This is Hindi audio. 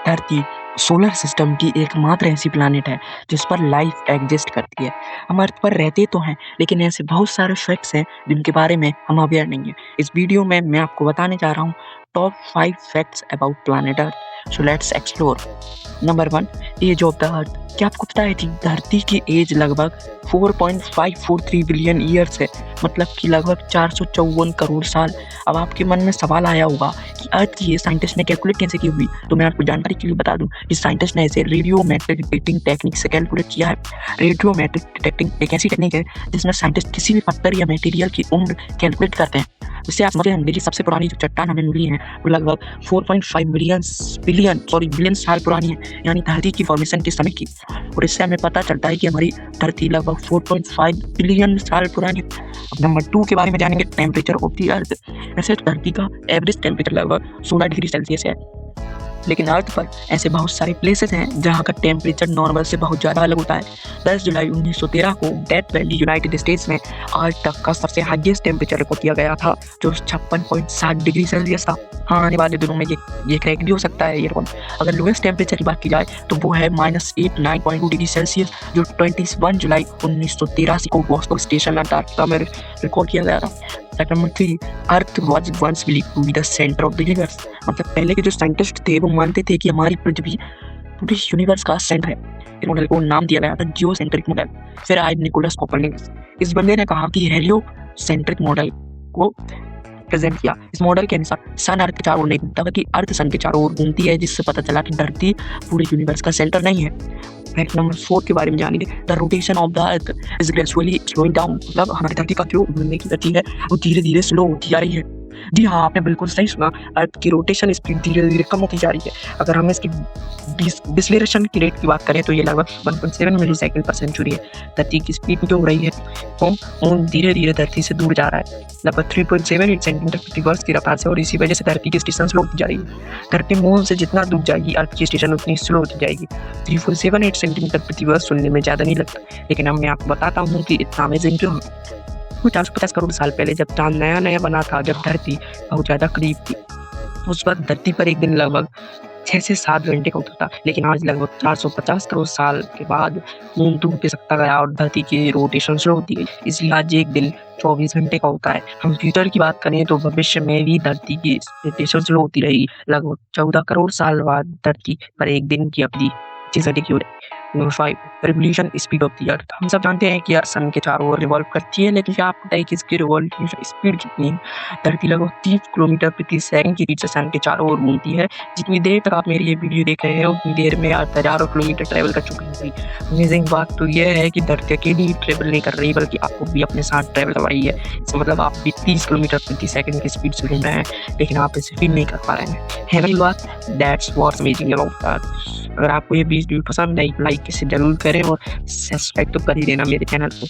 धरती सोलर सिस्टम की एकमात्र ऐसी प्लैनेट है जिस पर लाइफ एग्जिस्ट करती है। हम अर्थ पर रहते तो हैं, लेकिन ऐसे बहुत सारे फैक्ट्स हैं जिनके बारे में हम अवेयर नहीं है। इस वीडियो में मैं आपको बताने जा रहा हूँ top 5 facts about planet earth. So let's explore. Number 1, age of the earth. क्या आपको पता है कि धरती की एज लगभग 4.543 बिलियन ईयर्स है, मतलब कि लगभग 454 करोड़ साल। अब आपके मन में सवाल आया होगा कि अर्थ की ये साइंटिस्ट ने कैलकुलेट कैसे की हुई, तो मैं आपको जानकारी के लिए बता दूं कि साइंटिस्ट ने इसे रेडियोमेट्रिक डिटेक्टिंग टेक्निक से कैलकुलेट किया है। रेडियोमेट्रिक डिटेक्टिंग एक ऐसी टेक्निक है जिसमें साइंटिस्ट किसी भी पत्थर या मटेरियल की उम्र कैलकुलेट करते हैं। इससे आप समझे मेरी सबसे पुरानी जो चट्टान हमें मिली है वो लगभग 4.5 बिलियन साल पुरानी है, यानी धरती की फॉर्मेशन के समय की। और इससे हमें पता चलता है कि हमारी धरती लगभग 4.5 बिलियन साल पुरानी है। अब नंबर 2 के बारे में जानेंगे, टेम्परेचर ऑफ द अर्थ। वैसे धरती का एवरेज टेम्परेचर लगभग 16 डिग्री सेल्सियस है, लेकिन अर्थ पर ऐसे बहुत सारे प्लेसेस हैं जहाँ का टेम्परेचर नॉर्मल से बहुत ज़्यादा अलग होता है। 10 जुलाई 1913 को डेथ वैली यूनाइटेड स्टेट्स में आज तक का सबसे हाईएस्ट टेम्परेचर रिकॉर्ड किया गया था, जो 56.7 डिग्री सेल्सियस था। हाँ, आने वाले दिनों में ये क्रैक भी हो सकता है ये रिकॉर्ड। अगर लोएस्ट टेम्परेचर की बात की जाए तो वो है -89.2 डिग्री सेल्सियस, जो 21 जुलाई 1983 को वॉस्को स्टेशन अंटार्कटिका में रिकॉर्ड किया गया था। Fact number 3, earth was once believed to be the centre of the universe. मतलब पहले के जो साइंटिस्ट थे वो मानते थे कि हमारी पृथ्वी पूरे यूनिवर्स का सेंटर है। इस मॉडल को नाम दिया गया था जियोसेंट्रिक मॉडल। फिर आए निकोलस कोपरनिकस। इस बंदे ने कहा कि हेलियोसेंट्रिक मॉडल को प्रेजेंट किया। इस मॉडल के अनुसार सन अर्थ के चारों ओर नहीं घूमता, बल्कि अर्थ सन के चारों ओर घूमती है, जिससे पता चला कि धरती पूरे यूनिवर्स का सेंटर नहीं है। फैक्ट नंबर 4 के बारे में जानेंगे, the rotation of the earth is gradually slowing down. मतलब हमारी धरती का जो घूमने की गति है वो धीरे धीरे स्लो होती जा रही है। जी हाँ, आपने बिल्कुल सही सुना, अर्थ की रोटेशन स्पीड धीरे धीरे कम होती जा रही है। अगर हम इसकी डिसलेरेशन की रेट की बात करें तो ये लगभग 1.7 मिली सेकेंड पर सेंचुरी है। धरती की स्पीड जो हो रही है तो मून धीरे धीरे धरती से दूर जा रहा है, लगभग 3.78 सेंटीमीटर प्रति वर्ष की रफ्तार से, और इसी वजह से धरती की स्टेशन स्लो होती जा रही है। धरती मून से जितना दूर जाएगी अर्थ की स्टेशन उतनी स्लो होती जाएगी। 3.78 सेंटीमीटर प्रति वर्ष सुनने में ज़्यादा नहीं लगता, लेकिन अब मैं आपको बताता हूँ कि इतना अमेजिंग क्यों है। 450 करोड़ साल पहले जब चांद नया नया बना था, जब धरती बहुत ज़्यादा करीब थी, उस वक्त धरती पर एक दिन लगभग 6 से 7 घंटे का होता था। लेकिन आज लगभग 450 करोड़ साल के बाद मून दूर पे सकता गया और धरती की रोटेशन शुरू होती गई, इसलिए आज एक दिन 24 घंटे का होता है। हम फ्यूचर की बात करें तो भविष्य में भी धरती की रोटेशन शुरू होती रहेगी। लगभग 14 करोड़ साल बाद धरती पर एक दिन की अवधि 6 घंटे की हो रही। Number 5, revolution speed of the अर्थ। हम सब जानते हैं कि अर्थ सन के चारों ओर रिवॉल्व करती है, लेकिन क्या आपको पता है कि इसकी रिवोल्यूशन स्पीड कितनी है? धरती लगभग 30 किलोमीटर प्रति सेकंड की स्पीड से सन के चारों ओर घूमती है। जितनी देर तक आप मेरी ये वीडियो देख रहे हैं उतनी देर में अर्थ हजारों किलोमीटर ट्रेवल कर चुकी होगी। अमेजिंग बात तो यह है कि धरती अकेली ट्रेवल नहीं कर रही, बल्कि आपको भी अपने साथ ट्रेवल करवाई है। इसका मतलब आप भी 30 किलोमीटर प्रति सेकंड की स्पीड से घूम रहे हैं, लेकिन आप इसे फील नहीं कर पा रहे हैं। है ना बात? That's what's amazing about earth. अगर आपको ये वीडियो पसंद आई, लाइक इसे जरूर करें और सब्सक्राइब तो कर ही देना मेरे चैनल को।